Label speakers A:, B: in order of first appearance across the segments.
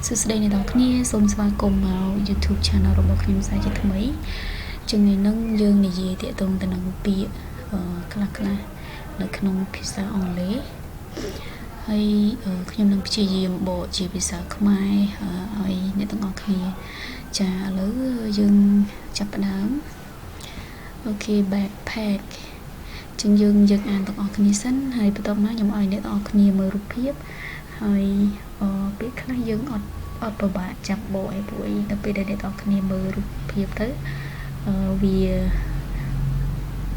A: សួស្តីអ្នកទាំងគ្នាសូមស្វាគមន៍មក YouTube Channel របស់ខ្ញុំសាជាថ្មីចំណេះនឹងយើងនិយាយទាក់ទងទៅនឹងពាក្យខ្លះនៅក្នុងភាសាអង់គ្លេសហើយខ្ញុំនឹងព្យាយាមបកជាភាសាខ្មែរឲ្យអ្នកទាំងអស់គ្នាចាឥឡូវយើងចាប់ផ្ដើមអូខេ backpack ចឹងយើងអានទាំងអស់គ្នាសិនហើយបន្ទាប់មកខ្ញុំឲ្យអ្នកទាំងអស់គ្នាមើលរូបភាពហើយពេលខ្លះយើងអត់ពិបាកចាប់បកឲ្យពួកឯងដល់ពេលដែលអ្នកទាំងអស់គ្នាមើលរូបភាពទៅវា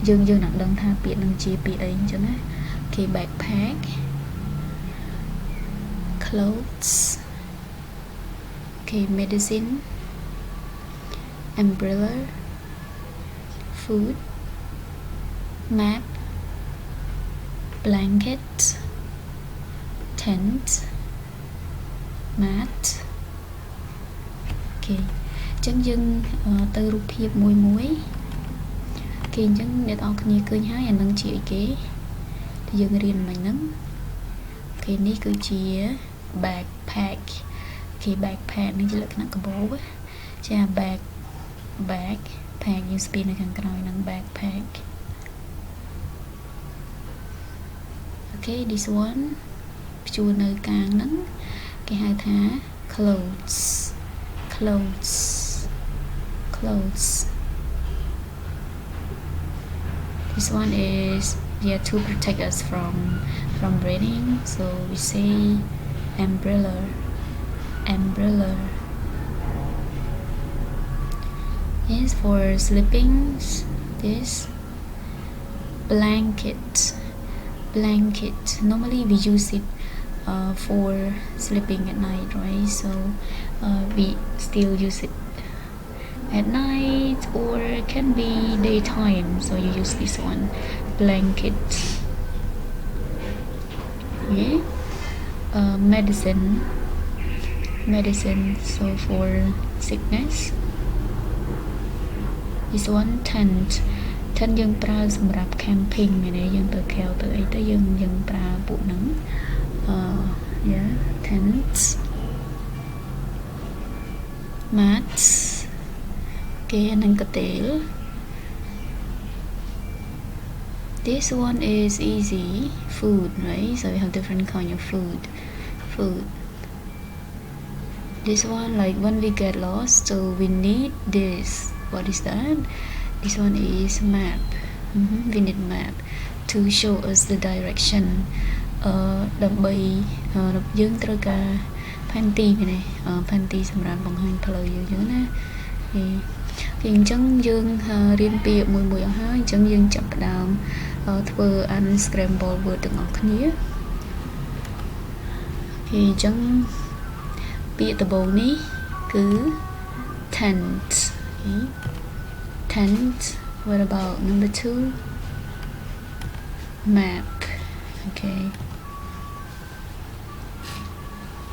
A: យើងនឹងដឹងថាពាក្យនឹងជាពាក្យអីអញ្ចឹងណាគេ backpack clothes គេ medicine umbrella food map blanket tent mat អូខេអញ្ចឹងយើងទៅរូបភាពមួយគេអញ្ចឹងអ្នកនរគ្នាឃើញហើយអានឹងជាអីគេដែលយើងរៀនមិញហ្នឹងគេនេះគឺជា backpack គេ backpack នេះជាលក្ខណៈកាបូបចា bag pack យើងស្ពាននៅខាងក្រោយហ្នឹង backpack អូខេ this one ព្យួរនៅកាងហ្នឹងគេហៅថា clothes this one is to protect us from raining so we say umbrella yes for sleeping this blanket normally we use it for sleeping at night, right? So we still use it at night or it can be daytime. So you use this one, blanket. Okay. Medicine. So for sickness. This one tent យើងប្រើសម្រាប់ camping មែនទេយើងទៅខែវទៅអីទៅយើងប្រើពួកហ្នឹង yeah tents mats គេអានឹងកទេល this one is easy food right so we have different kind of food this one like when we get lost so we need this what is that this one is map we need map to show us the direction ដើម្បីយើងត្រូវការផែនទីនេះផែនទីសម្រាប់បង្ហាញផ្លូវយើងណាគេអញ្ចឹងយើងរៀនពាក្យមួយអស់ហើយអញ្ចឹងយើងចាប់ផ្ដើមធ្វើ unscramble word ទាំងអស់គ្នាគេអញ្ចឹងពាក្យដំបូងនេះគឺ tent what about number 2 map okay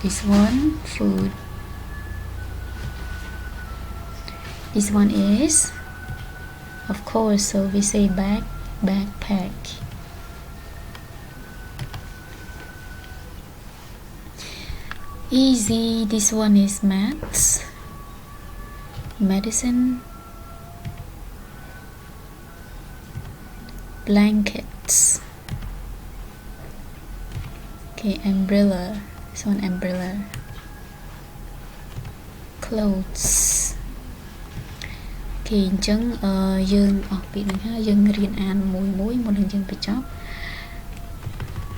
A: this one food this one is of course so we say backpack easy this one is maths medicine blankets okay umbrella this one umbrella clothes គេអញ្ចឹងយើងអស់ពីនេះហើយយើងរៀនអានមួយមុននឹងយើងបញ្ចប់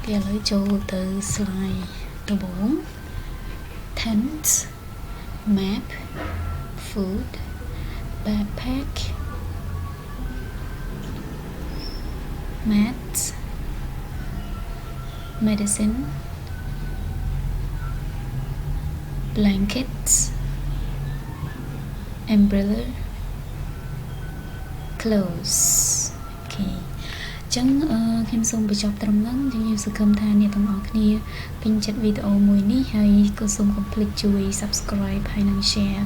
A: គេឥឡូវចូលទៅ slide ដំបូង tent map food backpack mats medicine blankets umbrella clothes អូខេអញ្ចឹងខ្ញុំសូមបញ្ចប់ត្រឹមហ្នឹងខ្ញុំសង្ឃឹមថាអ្នកទាំងអស់គ្នាពេញចិត្តវីដេអូមួយនេះហើយក៏សូមកុំភ្លេចជួយ subscribe ហើយនិង share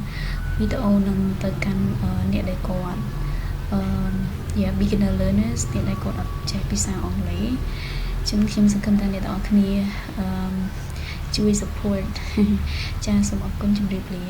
A: វីដេអូនឹងទៅកាន់អ្នកដែលគាត់beginner learners អ្នកដែលគាត់អត់ចេះភាសាអង់គ្លេសអញ្ចឹងខ្ញុំសង្ឃឹមថាអ្នកទាំងអស់គ្នា ជួយ support ចាសូមអរគុណជម្រាបលា